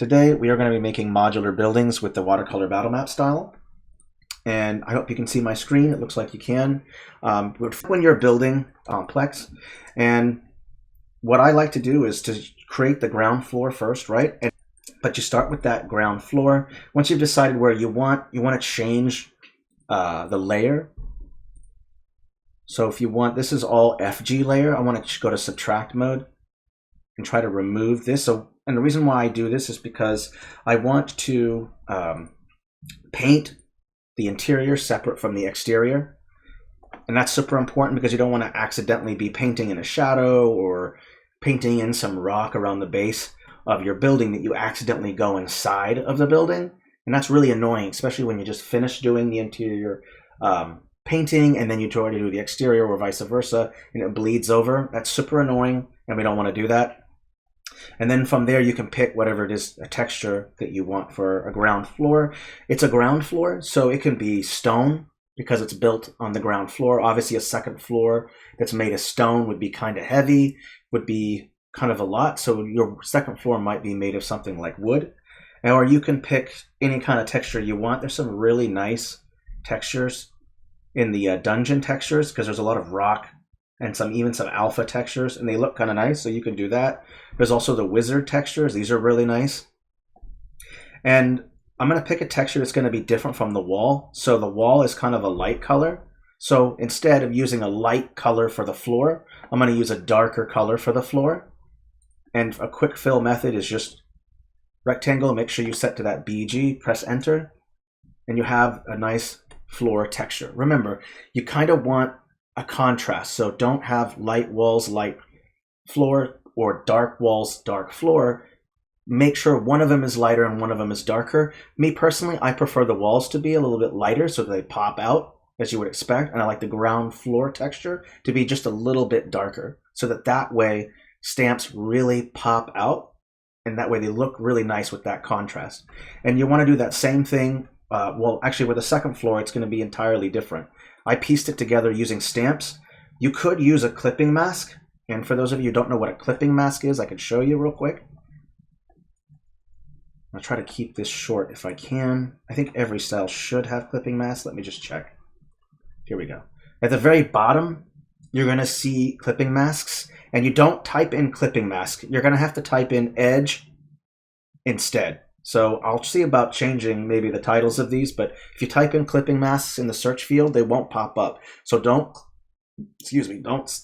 Today we are going to be making modular buildings with the watercolor battlemap style. And I hope you can see my screen. It looks like you can. When you're building complex, and what I like to do is to create the ground floor first, right? But you start with that ground floor. Once you've decided where you want to change the layer. So if you want, this is all FG layer. I want to go to subtract mode and try to remove this. And the reason why I do this is because I want to paint the interior separate from the exterior. And that's super important because you don't want to accidentally be painting in a shadow or painting in some rock around the base of your building that you accidentally go inside of the building. And that's really annoying, especially when you just finish doing the interior painting and then you try to do the exterior or vice versa and it bleeds over. That's super annoying and we don't want to do that. And then from there you can pick whatever it is, a texture that you want for a ground floor. It's a ground floor, so it can be stone because it's built on the ground floor. Obviously a second floor that's made of stone would be kind of heavy, would be kind of a lot. So your second floor might be made of something like wood. Or you can pick any kind of texture you want. There's some really nice textures in the dungeon textures because there's a lot of rock and even some alpha textures, and they look kind of nice, so you can do that. There's also the wizard textures. These are really nice. And I'm going to pick a texture that's going to be different from the wall. So the wall is kind of a light color. So instead of using a light color for the floor, I'm going to use a darker color for the floor. And a quick fill method is just rectangle. Make sure you set to that BG, press enter, and you have a nice floor texture. Remember, you kind of want a contrast, so don't have light walls, light floor, or dark walls, dark floor. Make sure one of them is lighter and one of them is darker. Me personally, I prefer the walls to be a little bit lighter so they pop out as you would expect, and I like the ground floor texture to be just a little bit darker so that way stamps really pop out and that way they look really nice with that contrast. And you want to do that same thing. Well, actually with the second floor, it's going to be entirely different. I pieced it together using stamps. You could use a clipping mask. And for those of you who don't know what a clipping mask is, I could show you real quick. I'll try to keep this short if I can. I think every style should have clipping masks. Let me just check. Here we go. At the very bottom, you're going to see clipping masks. And you don't type in clipping mask. You're going to have to type in edge instead. So I'll see about changing maybe the titles of these, but if you type in clipping masks in the search field, they won't pop up. So don't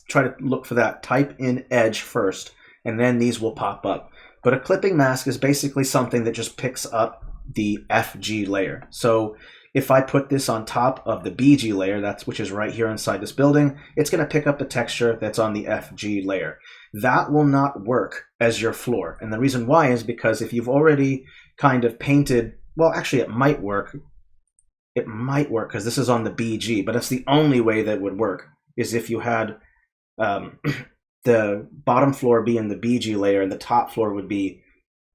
try to look for that. Type in edge first, and then these will pop up. But a clipping mask is basically something that just picks up the FG layer. So if I put this on top of the BG layer, which is right here inside this building, it's going to pick up the texture that's on the FG layer. That will not work as your floor. And the reason why is because if you've already kind of painted, well, actually it might work. It might work because this is on the BG, but that's the only way that would work is if you had the bottom floor be in the BG layer and the top floor would be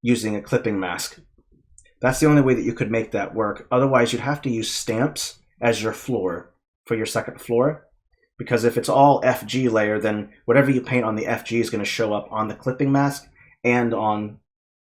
using a clipping mask. That's the only way that you could make that work. Otherwise, you'd have to use stamps as your floor for your second floor. Because if it's all FG layer, then whatever you paint on the FG is going to show up on the clipping mask and on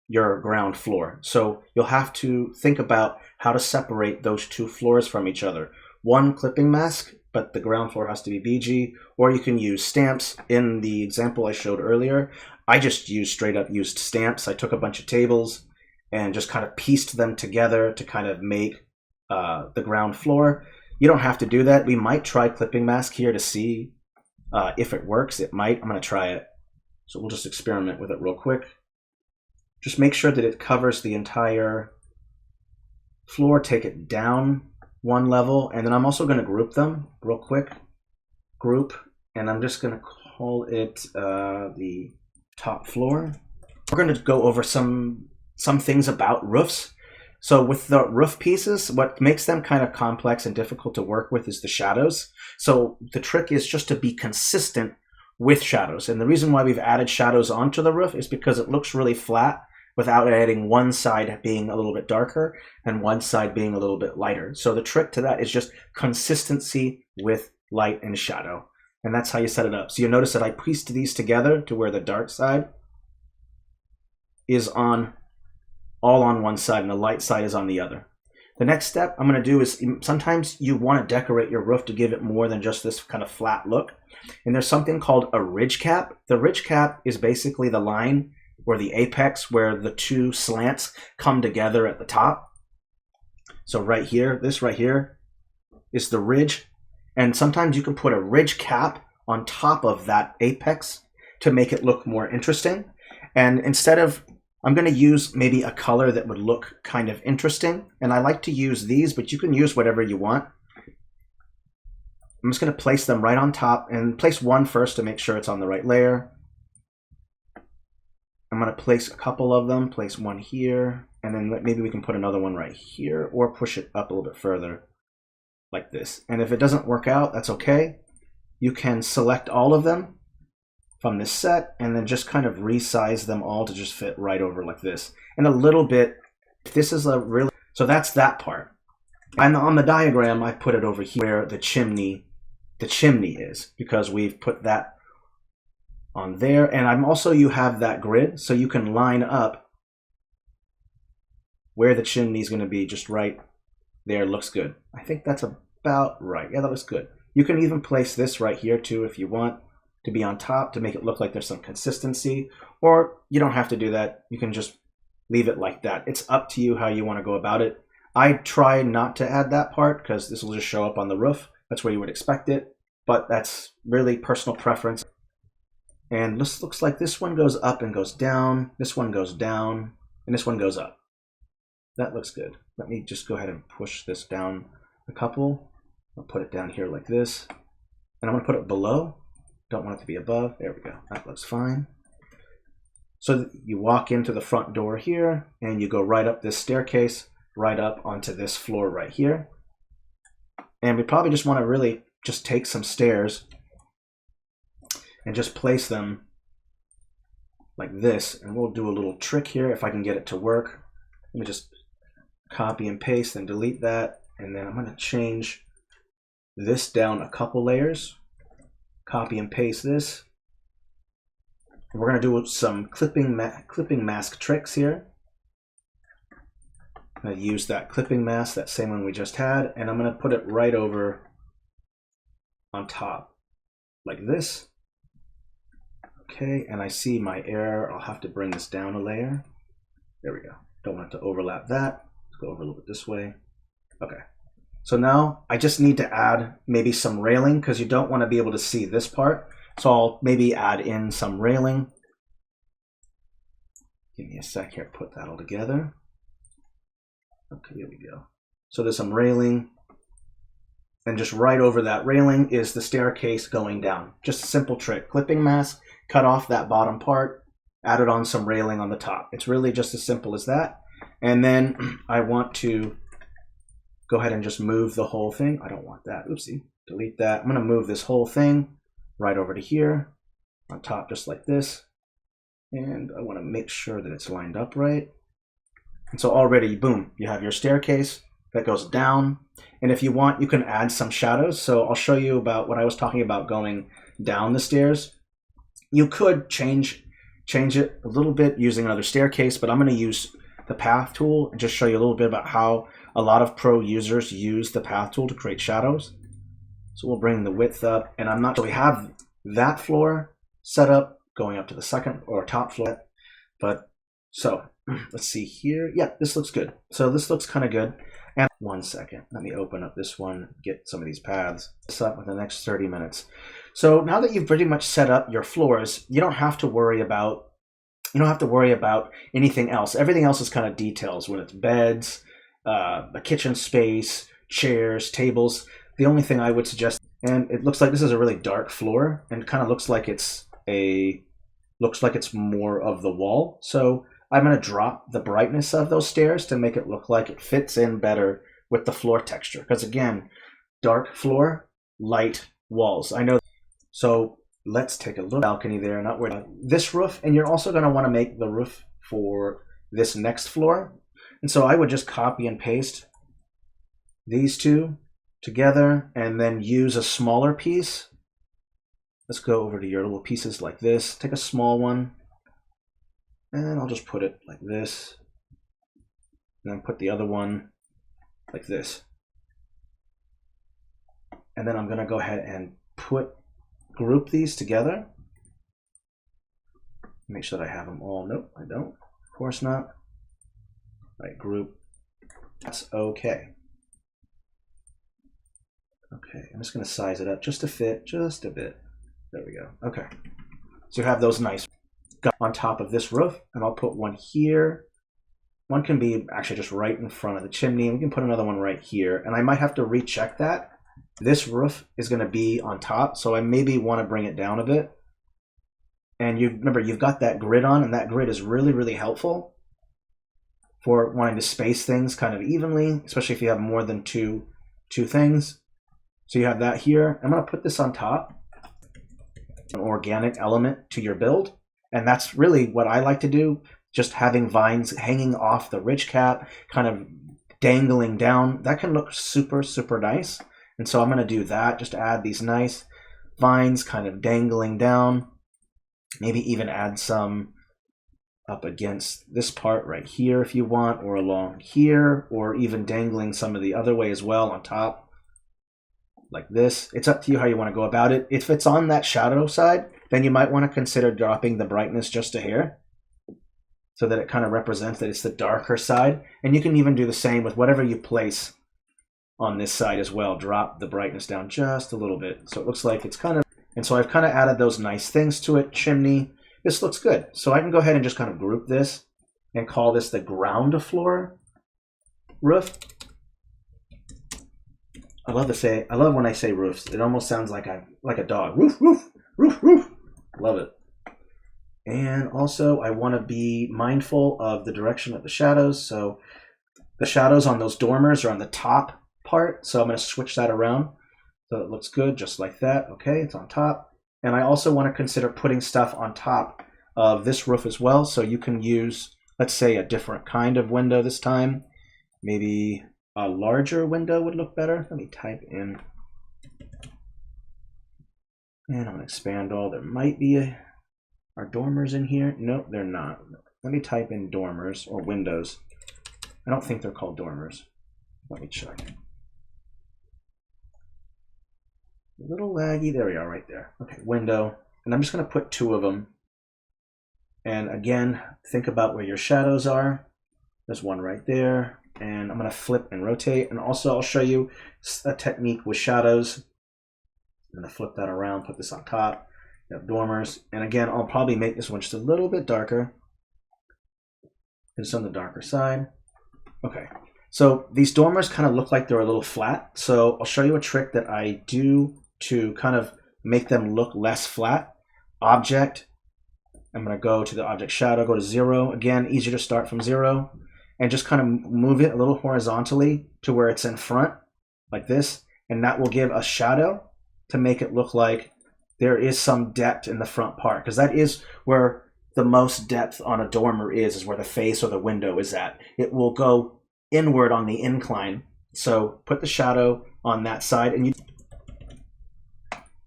your ground floor. So you'll have to think about how to separate those two floors from each other. One clipping mask, but the ground floor has to be BG, or you can use stamps. In the example I showed earlier, I just straight up used stamps. I took a bunch of tables and just kind of pieced them together to kind of make the ground floor. You don't have to do that. We might try clipping mask here to see if it works. It might. I'm going to try it. So we'll just experiment with it real quick. Just make sure that it covers the entire floor. Take it down one level. And then I'm also going to group them real quick. Group. And I'm just going to call it the top floor. We're going to go over some things about roofs. So with the roof pieces, what makes them kind of complex and difficult to work with is the shadows. So the trick is just to be consistent with shadows. And the reason why we've added shadows onto the roof is because it looks really flat without adding one side being a little bit darker and one side being a little bit lighter. So the trick to that is just consistency with light and shadow. And that's how you set it up. So you'll notice that I pieced these together to where the dark side is on all on one side and the light side is on the other. The next step I'm going to do is, sometimes you want to decorate your roof to give it more than just this kind of flat look. And there's something called a ridge cap. The ridge cap is basically the line or the apex where the two slants come together at the top. So right here, this right here is the ridge. And sometimes you can put a ridge cap on top of that apex to make it look more interesting. And instead of, I'm going to use maybe a color that would look kind of interesting. And I like to use these, but you can use whatever you want. I'm just going to place them right on top and place one first to make sure it's on the right layer. I'm going to place a couple of them, place one here, and then maybe we can put another one right here or push it up a little bit further like this. And if it doesn't work out, that's okay. You can select all of them from this set and then just kind of resize them all to just fit right over like this. And a little bit, this is a really, so that's that part. And on the diagram, I put it over here where the chimney is, because we've put that on there. And I'm also, you have that grid, so you can line up where the chimney is going to be just right there. Looks good. I think that's about right. Yeah, that looks good. You can even place this right here too if you want to be on top to make it look like there's some consistency, or you don't have to do that. You can just leave it like that. It's up to you how you want to go about it. I try not to add that part because this will just show up on the roof. That's where you would expect it, but that's really personal preference. And this looks like this one goes up and goes down, this one goes down, and this one goes up. That looks good. Let me just go ahead and push this down a couple. I'll put it down here like this, and I'm going to put it below. Don't want it to be above. There we go. That looks fine. So you walk into the front door here, and you go right up this staircase, right up onto this floor right here. And we probably just want to really just take some stairs and just place them like this. And we'll do a little trick here if I can get it to work. Let me just copy and paste and delete that. And then I'm going to change this down a couple layers. Copy and paste this. We're going to do some clipping mask tricks here. I'm going to use that clipping mask, that same one we just had, and I'm going to put it right over on top like this. Okay, and I see my error. I'll have to bring this down a layer. There we go. Don't want it to overlap that. Let's go over a little bit this way. Okay. So now I just need to add maybe some railing because you don't want to be able to see this part. So I'll maybe add in some railing. Give me a sec here to put that all together. Okay, here we go. So there's some railing. And just right over that railing is the staircase going down. Just a simple trick. Clipping mask, cut off that bottom part, added on some railing on the top. It's really just as simple as that. And then I want to go ahead and just move the whole thing. I don't want that. Oopsie. Delete that. I'm going to move this whole thing right over to here on top, just like this. And I want to make sure that it's lined up right. And so already, boom, you have your staircase that goes down. And if you want, you can add some shadows. So I'll show you about what I was talking about going down the stairs. You could change it a little bit using another staircase, but I'm going to use the path tool and just show you a little bit about how a lot of pro users use the path tool to create shadows. So we'll bring the width up, and I'm not sure we have that floor set up going up to the second or top floor, but so let's see here. Yeah, this looks good. So this looks kind of good. And 1 second, let me open up this one, get some of these paths. This up within the next 30 minutes. So now that you've pretty much set up your floors, you don't have to worry about anything else. Everything else is kind of details when it's beds, a kitchen space, chairs, tables. The only thing I would suggest, and it looks like this is a really dark floor, and it kind of looks like it's more of the wall. So I'm going to drop the brightness of those stairs to make it look like it fits in better with the floor texture. Because again, dark floor, light walls. I know. So let's take a look. Balcony there, not worried about this roof. And you're also going to want to make the roof for this next floor. And so I would just copy and paste these two together and then use a smaller piece. Let's go over to your little pieces like this. Take a small one. And I'll just put it like this. and then put the other one like this. And then I'm going to go ahead and group these together. Make sure that I have them all. Nope, I don't. Of course not. Right, group. That's okay. Okay, I'm just going to size it up just to fit just a bit. There we go. Okay. So you have those nice on top of this roof, and I'll put one here. One can be actually just right in front of the chimney, and we can put another one right here. And I might have to recheck that. This roof is going to be on top, so I maybe want to bring it down a bit. And you remember, you've got that grid on, and that grid is really, really helpful for wanting to space things kind of evenly, especially if you have more than two things. So you have that here. I'm going to put this on top, an organic element to your build. And that's really what I like to do, just having vines hanging off the ridge cap, kind of dangling down. That can look super, super nice. And so I'm going to do that, just add these nice vines kind of dangling down. Maybe even add some up against this part right here if you want, or along here, or even dangling some of the other way as well on top, like this. It's up to you how you want to go about it. If it's on that shadow side, then you might want to consider dropping the brightness just a hair so that it kind of represents that it's the darker side. And you can even do the same with whatever you place on this side as well. Drop the brightness down just a little bit. So it looks like it's kind of, and so I've kind of added those nice things to it. Chimney, this looks good. So I can go ahead and just kind of group this and call this the ground floor roof. I love when I say roofs. It almost sounds like a dog. Roof, roof, roof, roof. Love it. And also I want to be mindful of the direction of the shadows. So the shadows on those dormers are on the top part. So I'm going to switch that around. So it looks good just like that. Okay, it's on top. And I also want to consider putting stuff on top of this roof as well. So you can use, let's say, a different kind of window this time. Maybe a larger window would look better. Let me type in. And I'm going to expand all. There might be are dormers in here? Nope, they're not. Let me type in dormers or windows. I don't think they're called dormers. Let me check. A little laggy. There we are, right there. Okay, window. And I'm just going to put 2 of them. And again, think about where your shadows are. There's one right there. And I'm going to flip and rotate. And also, I'll show you a technique with shadows. I'm going to flip that around, put this on top. You have dormers. And again, I'll probably make this one just a little bit darker. It's on the darker side. Okay. So these dormers kind of look like they're a little flat. So I'll show you a trick that I do to kind of make them look less flat. Object. I'm going to go to the object shadow, go to 0. Again, easier to start from 0. And just kind of move it a little horizontally to where it's in front, like this. And that will give a shadow to make it look like there is some depth in the front part. Because that is where the most depth on a dormer is where the face or the window is at. It will go inward on the incline. So put the shadow on that side. And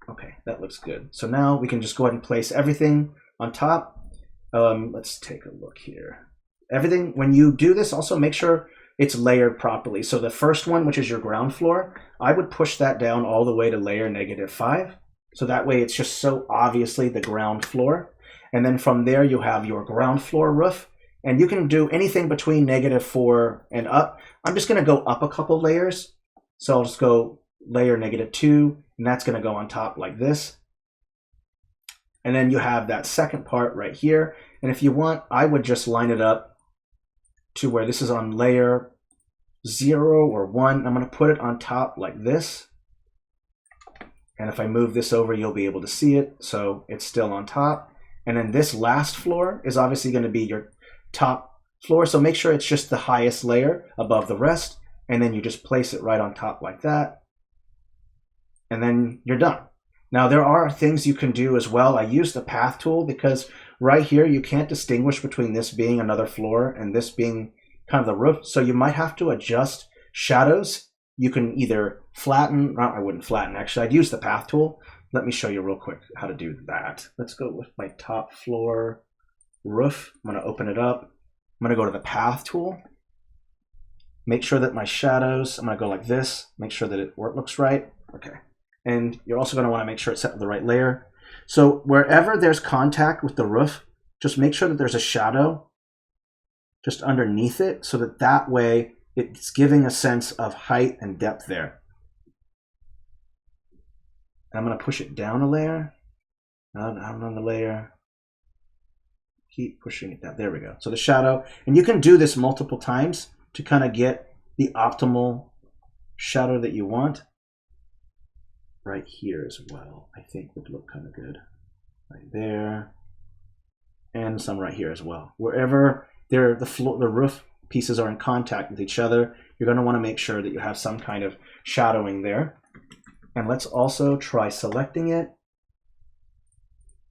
okay, that looks good. So now we can just go ahead and place everything on top. Let's take a look here. Everything, when you do this, also make sure it's layered properly. So the first one, which is your ground floor, I would push that down all the way to layer -5. So that way it's just so obviously the ground floor. And then from there you have your ground floor roof. And you can do anything between -4 and up. I'm just going to go up a couple layers. So I'll just go layer -2, and that's going to go on top like this. And then you have that second part right here. And if you want, I would just line it up to where this is on layer 0 or 1. I'm going to put it on top like this. And if I move this over, you'll be able to see it. So it's still on top. And then this last floor is obviously going to be your top floor. So make sure it's just the highest layer above the rest. And then you just place it right on top like that. And then you're done. Now there are things you can do as well. I use the path tool because right here you can't distinguish between this being another floor and this being kind of the roof. So you might have to adjust shadows. You can either flatten, I wouldn't flatten actually, I'd use the path tool. Let me show you real quick how to do that. Let's go with my top floor roof. I'm going to open it up. I'm going to go to the path tool. Make sure that my shadows, I'm going to go like this, make sure that it looks right. Okay. And you're also going to want to make sure it's set with the right layer. So wherever there's contact with the roof, just make sure that there's a shadow just underneath it, so that that way it's giving a sense of height and depth there. And I'm going to push it down a layer, down on the layer. Keep pushing it down. There we go. So the shadow, and you can do this multiple times to kind of get the optimal shadow that you want. Right here as well, I think would look kind of good. Right there, and some right here as well. Wherever the roof pieces are in contact with each other, you're going to want to make sure that you have some kind of shadowing there. And let's also try selecting it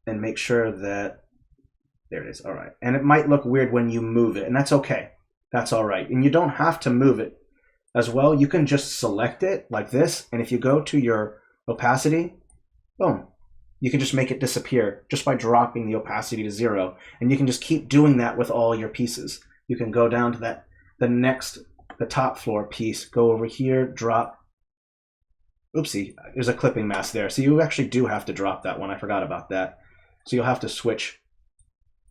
and make sure that, there it is. All right. And it might look weird when you move it, and that's okay. That's all right. And you don't have to move it as well. You can just select it like this. And if you go to your opacity, boom, you can just make it disappear just by dropping the opacity to 0. And you can just keep doing that with all your pieces. You can go down to the top floor piece, go over here, drop. Oopsie, there's a clipping mask there. So you actually do have to drop that one. I forgot about that. So you'll have to switch.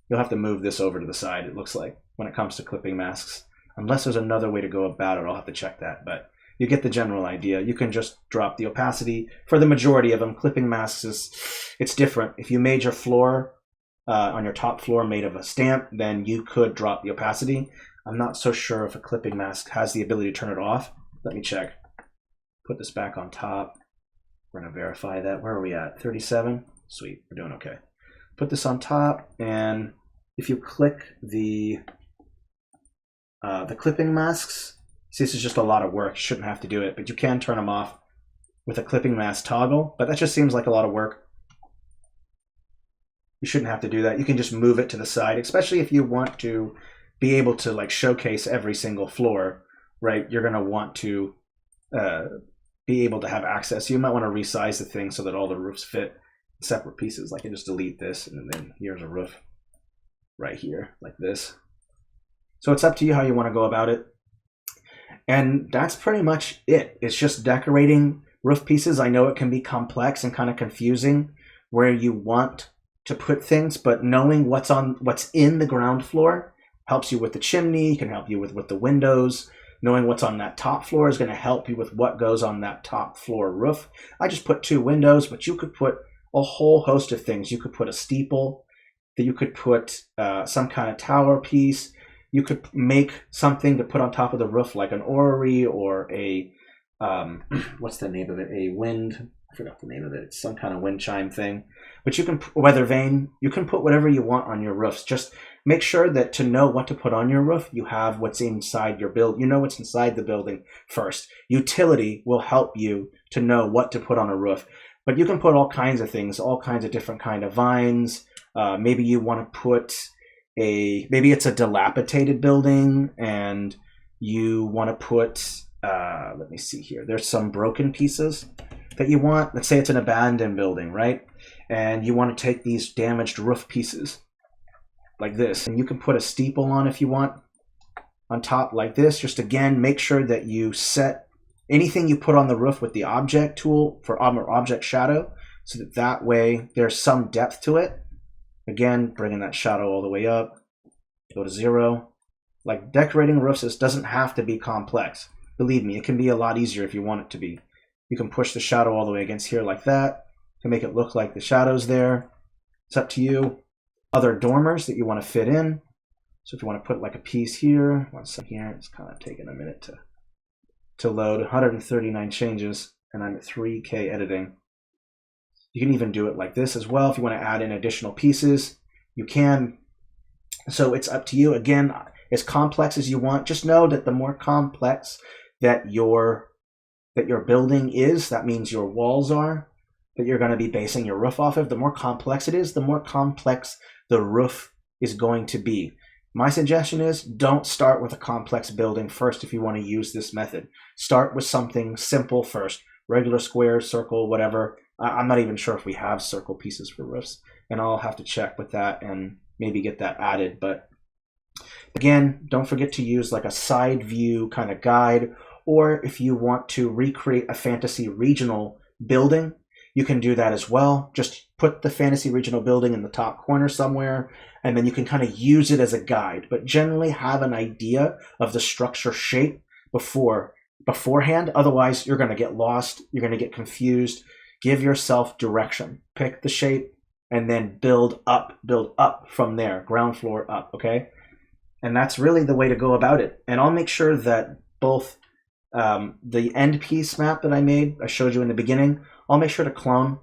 You'll have to move this over to the side, it looks like, when it comes to clipping masks. Unless there's another way to go about it, I'll have to check that. But you get the general idea. You can just drop the opacity. For the majority of them, clipping masks, it's different. If you made your floor on your top floor made of a stamp, then you could drop the opacity. I'm not so sure if a clipping mask has the ability to turn it off. Let me check. Put this back on top. We're going to verify that. Where are we at? 37? Sweet. We're doing okay. Put this on top, and if you click the clipping masks, see, this is just a lot of work. You shouldn't have to do it, but you can turn them off with a clipping mask toggle, but that just seems like a lot of work. You shouldn't have to do that. You can just move it to the side, especially if you want to be able to like showcase every single floor, right? You're going to want to be able to have access. You might want to resize the thing so that all the roofs fit separate pieces. I can just delete this, and then here's a roof right here like this. So it's up to you how you want to go about it. And that's pretty much it. It's just decorating roof pieces. I know it can be complex and kind of confusing where you want to put things, but knowing what's in the ground floor helps you with the chimney, can help you with the windows. Knowing what's on that top floor is going to help you with what goes on that top floor roof. I just put 2 windows, but you could put a whole host of things. You could put a steeple, that you could put some kind of tower piece. You could make something to put on top of the roof like an orrery or a, what's the name of it? A wind, I forgot the name of it. It's some kind of wind chime thing. But you can, weather vane, you can put whatever you want on your roofs. Just make sure that to know what to put on your roof, you have what's inside your build. You know what's inside the building first. Utility will help you to know what to put on a roof. But you can put all kinds of things, all kinds of different kind of vines. Maybe you want to put maybe it's a dilapidated building and you want to put, let me see here. There's some broken pieces that you want. Let's say it's an abandoned building, right? And you want to take these damaged roof pieces like this, and you can put a steeple on if you want on top like this. Just again, make sure that you set anything you put on the roof with the object tool for object shadow, so that way there's some depth to it. Again, bringing that shadow all the way up, go to 0. Like decorating roofs, this doesn't have to be complex. Believe me, it can be a lot easier if you want it to be. You can push the shadow all the way against here like that to make it look like the shadow's there. It's up to you. Other dormers that you want to fit in. So if you want to put like a piece here, one second here, it's kind of taking a minute to load. 139 changes, and I'm at 3K editing. You can even do it like this as well. If you want to add in additional pieces, you can. So it's up to you. Again, as complex as you want. Just know that the more complex that your building is, that means your walls are, that you're going to be basing your roof off of, the more complex it is, the more complex the roof is going to be. My suggestion is don't start with a complex building first if you want to use this method. Start with something simple first. Regular square, circle, whatever. I'm not even sure if we have circle pieces for roofs, and I'll have to check with that and maybe get that added. But Again, don't forget to use like a side view kind of guide, or if you want to recreate a fantasy regional building, you can do that as well. Just put the fantasy regional building in the top corner somewhere, and then you can kind of use it as a guide, but generally have an idea of the structure shape beforehand. Otherwise, you're going to get lost. You're going to get confused. Give yourself direction. Pick the shape and then build up from there, ground floor up, okay? And that's really the way to go about it. And I'll make sure that both the end piece map that I showed you in the beginning, I'll make sure to clone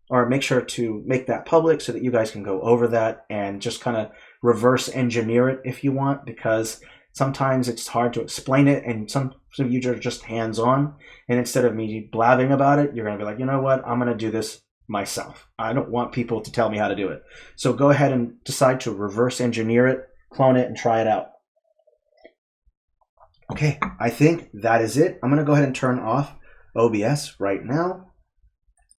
or make sure to make that public so that you guys can go over that and just kind of reverse engineer it if you want, because sometimes it's hard to explain it and some of you are just hands-on, and instead of me blabbing about it, you're going to be like, you know what, I'm going to do this myself. I don't want people to tell me how to do it. So go ahead and decide to reverse engineer it, clone it, and try it out. Okay, I think that is it. I'm going to go ahead and turn off OBS right now.